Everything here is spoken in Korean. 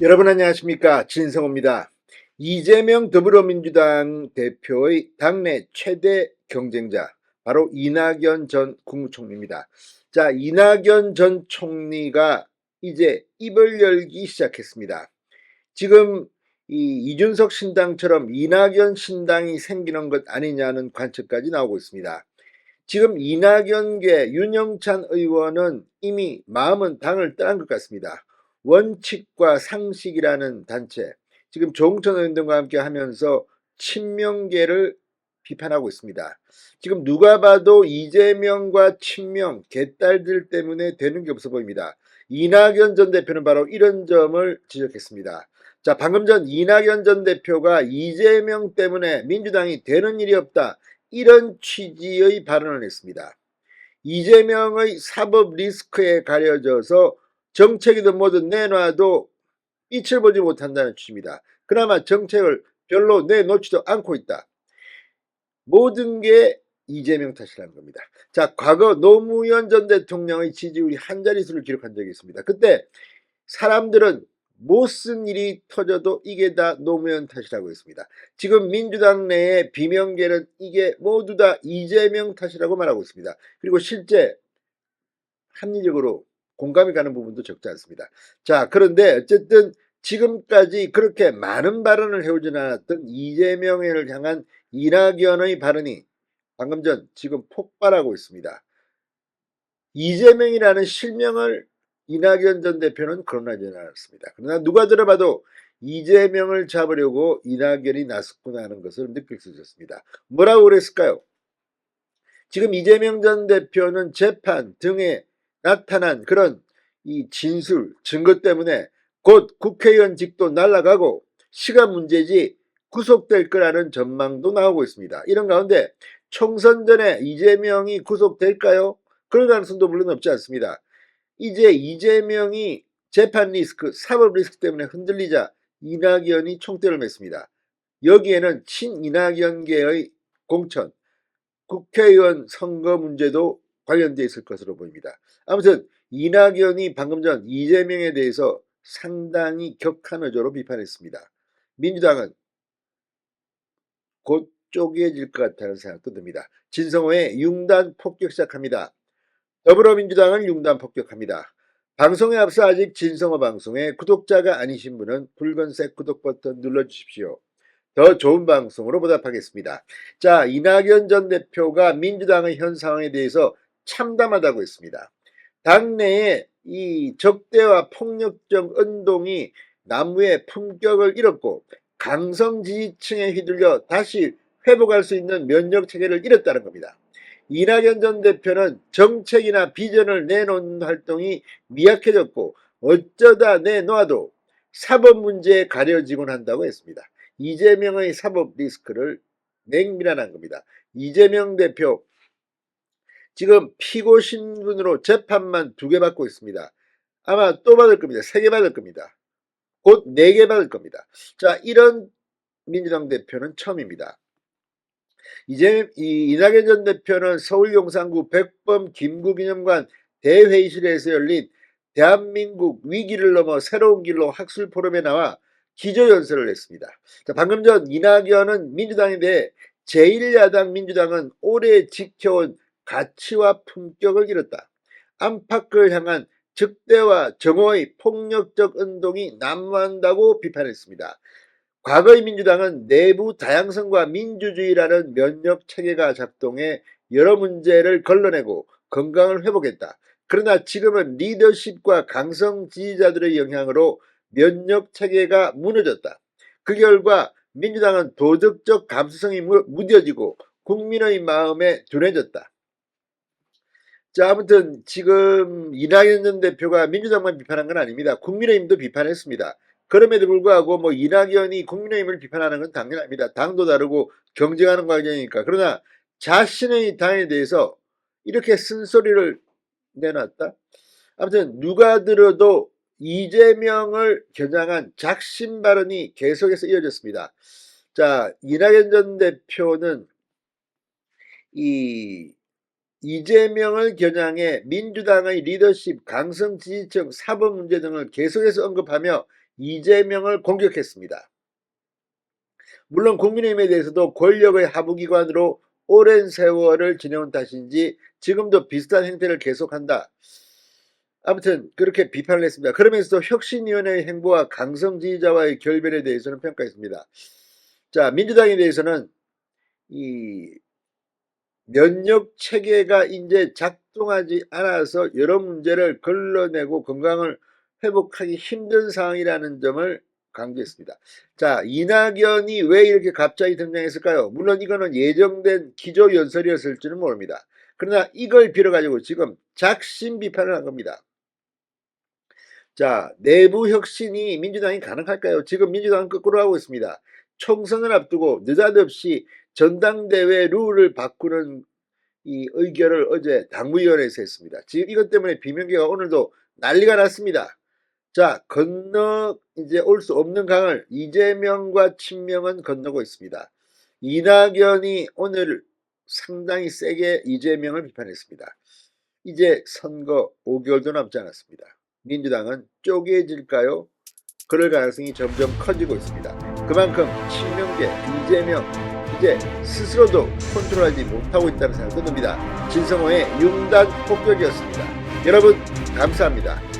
여러분 안녕하십니까, 진성호입니다. 이재명 더불어민주당 대표의 당내 최대 경쟁자 바로 이낙연 전 국무총리입니다. 자, 이낙연 전 총리가 이제 입을 열기 시작했습니다. 지금 이준석 신당처럼 이낙연 신당이 생기는 것 아니냐는 관측까지 나오고 있습니다. 지금 이낙연계 윤영찬 의원은 이미 마음은 당을 떠난 것 같습니다. 원칙과 상식이라는 단체, 지금 조홍천 의원 등과 함께 하면서 친명계를 비판하고 있습니다. 지금 누가 봐도 이재명과 친명, 개딸들 때문에 되는 게 없어 보입니다. 이낙연 전 대표는 바로 이런 점을 지적했습니다. 자, 방금 전 이낙연 전 대표가 이재명 때문에 민주당이 되는 일이 없다, 이런 취지의 발언을 했습니다. 이재명의 사법 리스크에 가려져서 정책이든 뭐든 내놔도 빛을 보지 못한다는 취지입니다. 그나마 정책을 별로 내놓지도 않고 있다. 모든 게 이재명 탓이라는 겁니다. 자, 과거 노무현 전 대통령의 지지율이 한 자릿수를 기록한 적이 있습니다. 그때 사람들은 못 쓴 일이 터져도 이게 다 노무현 탓이라고 했습니다. 지금 민주당 내의 비명계는 이게 모두 다 이재명 탓이라고 말하고 있습니다. 그리고 실제 합리적으로 공감이 가는 부분도 적지 않습니다. 자, 그런데 어쨌든 지금까지 그렇게 많은 발언을 해오진 않았던 이재명을 향한 이낙연의 발언이 방금 전 지금 폭발하고 있습니다. 이재명이라는 실명을 이낙연 전 대표는 거론하지 않았습니다. 그러나 누가 들어봐도 이재명을 잡으려고 이낙연이 나섰구나 하는 것을 느낄 수 있었습니다. 뭐라고 그랬을까요? 지금 이재명 전 대표는 재판 등에 나타난 그런 이 진술, 증거 때문에 곧 국회의원직도 날아가고 시간 문제지 구속될 거라는 전망도 나오고 있습니다. 이런 가운데 총선 전에 이재명이 구속될까요? 그럴 가능성도 물론 없지 않습니다. 이제 이재명이 재판 리스크, 사법 리스크 때문에 흔들리자 이낙연이 총대를 맸습니다. 여기에는 친이낙연계의 공천, 국회의원 선거 문제도 관련되어 있을 것으로 보입니다. 아무튼 이낙연이 방금 전 이재명에 대해서 상당히 격한 어조로 비판했습니다. 민주당은 곧 쪼개질 것 같다는 생각도 듭니다. 진성호의 융단 폭격 시작합니다. 더불어민주당은 융단 폭격합니다. 방송에 앞서 아직 진성호 방송에 구독자가 아니신 분은 붉은색 구독 버튼 눌러주십시오. 더 좋은 방송으로 보답하겠습니다. 자, 이낙연 전 대표가 민주당의 현 상황에 대해서 참담하다고 했습니다. 당내에 이 적대와 폭력적 운동이 남무의 품격을 잃었고 강성 지지층에 휘둘려 다시 회복할 수 있는 면역 체계를 잃었다는 겁니다. 이낙연 전 대표는 정책이나 비전을 내놓는 활동이 미약해졌고 어쩌다 내놔도 사법 문제에 가려지곤 한다고 했습니다. 이재명의 사법 리스크를 냉밀한한 겁니다. 이재명 대표 지금 피고 신분으로 재판만 2개 받고 있습니다. 아마 또 받을 겁니다. 3개 받을 겁니다. 곧 4개 받을 겁니다. 자, 이런 민주당 대표는 처음입니다. 이제 이낙연 전 대표는 서울 용산구 백범 김구기념관 대회의실에서 열린 대한민국 위기를 넘어 새로운 길로 학술 포럼에 나와 기조연설을 했습니다. 자, 방금 전 이낙연은 민주당에 대해 제1야당 민주당은 오래 지켜온 가치와 품격을 잃었다. 안팎을 향한 적대와 정오의 폭력적 운동이 난무한다고 비판했습니다. 과거의 민주당은 내부 다양성과 민주주의라는 면역 체계가 작동해 여러 문제를 걸러내고 건강을 회복했다. 그러나 지금은 리더십과 강성 지지자들의 영향으로 면역 체계가 무너졌다. 그 결과 민주당은 도덕적 감수성이 무뎌지고 국민의 마음에 둔해졌다. 자, 아무튼 지금 이낙연 전 대표가 민주당만 비판한 건 아닙니다. 국민의힘도 비판했습니다. 그럼에도 불구하고 뭐 이낙연이 국민의힘을 비판하는 건 당연합니다. 당도 다르고 경쟁하는 과정이니까. 그러나 자신의 당에 대해서 이렇게 쓴소리를 내놨다? 아무튼 누가 들어도 이재명을 겨냥한 작심 발언이 계속해서 이어졌습니다. 자, 이낙연 전 대표는 이재명을 겨냥해 민주당의 리더십, 강성 지지층, 사법 문제 등을 계속해서 언급하며 이재명을 공격했습니다. 물론 국민의힘에 대해서도 권력의 하부기관으로 오랜 세월을 지내온 탓인지 지금도 비슷한 행태를 계속한다. 아무튼 그렇게 비판을 했습니다. 그러면서도 혁신위원회의 행보와 강성 지지자와의 결별에 대해서는 평가했습니다. 자, 민주당에 대해서는 이 면역 체계가 이제 작동하지 않아서 여러 문제를 걸러내고 건강을 회복하기 힘든 상황이라는 점을 강조했습니다. 자, 이낙연이 왜 이렇게 갑자기 등장했을까요? 물론 이거는 예정된 기조연설이었을지는 모릅니다. 그러나 이걸 빌어가지고 지금 작심 비판을 한 겁니다. 자, 내부 혁신이 민주당이 가능할까요? 지금 민주당은 거꾸로 하고 있습니다. 총선을 앞두고 느닷없이 전당대회 룰을 바꾸는 이 의결을 어제 당무위원회에서 했습니다. 지금 이것 때문에 비명계가 오늘도 난리가 났습니다. 자, 건너 이제 올 수 없는 강을 이재명과 친명은 건너고 있습니다. 이낙연이 오늘 상당히 세게 이재명을 비판했습니다. 이제 선거 5개월도 남지 않았습니다. 민주당은 쪼개질까요? 그럴 가능성이 점점 커지고 있습니다. 그만큼 친명계, 이재명 이제 스스로도 컨트롤하지 못하고 있다는 생각도 듭니다. 진성호의 융단 폭격이었습니다. 여러분 감사합니다.